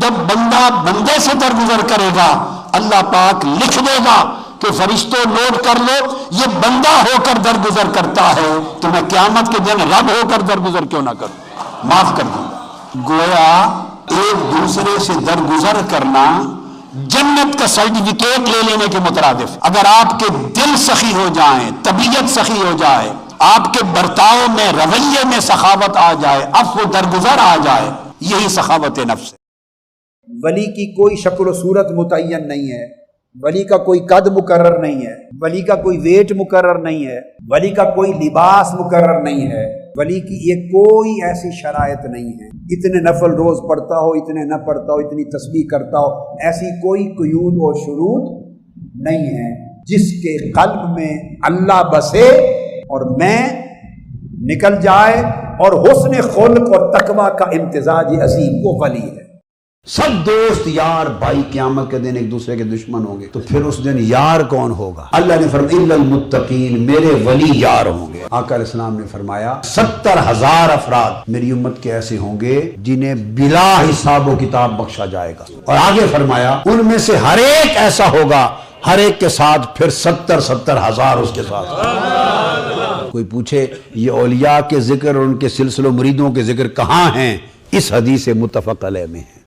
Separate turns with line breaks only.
جب بندہ بندے سے درگزر کرے گا اللہ پاک لکھ دے گا کہ فرشتوں نوٹ کر لو یہ بندہ ہو کر درگزر کرتا ہے تو میں قیامت کے دن رب ہو کر درگزر کیوں نہ کروں، معاف کر دوں گا۔ گویا ایک دوسرے سے درگزر کرنا جنت کا سرٹیفکیٹ لے لینے کے مترادف۔ اگر آپ کے دل سخی ہو جائیں، طبیعت سخی ہو جائے، آپ کے برتاؤ میں رویے میں سخاوت آ جائے، عفو درگزر آ جائے، یہی سخاوت نفس ہے۔
ولی کی کوئی شکل و صورت متعین نہیں ہے، ولی کا کوئی قد مقرر نہیں ہے، ولی کا کوئی ویٹ مقرر نہیں ہے، ولی کا کوئی لباس مقرر نہیں ہے، ولی کی یہ کوئی ایسی شرائط نہیں ہے، اتنے نفل روز پڑھتا ہو، اتنے نہ پڑھتا ہو، اتنی تسبیح کرتا ہو، ایسی کوئی قیود و شروط نہیں ہے۔ جس کے قلب میں اللہ بسے اور میں نکل جائے اور حسن خلق اور تقوی کا امتزاج عظیم، وہ ولی ہے۔ سب دوست یار بھائی قیامت کے دن ایک دوسرے کے دشمن ہوں گے، تو پھر اس دن یار کون ہوگا؟ اللہ نے فرمایا الا المتقین، میرے ولی یار ہوں گے۔ آقا علیہ السلام نے فرمایا 70,000 افراد میری امت کے ایسے ہوں گے جنہیں بلا حساب و کتاب بخشا جائے گا، اور آگے فرمایا ان میں سے ہر ایک ایسا ہوگا، ہر ایک کے ساتھ پھر 70,000 اس کے ساتھ۔ کوئی پوچھے یہ اولیاء کے ذکر اور ان کے سلسلوں مریدوں کے ذکر کہاں ہیں؟ اس حدیث متفق علیہ میں ہے۔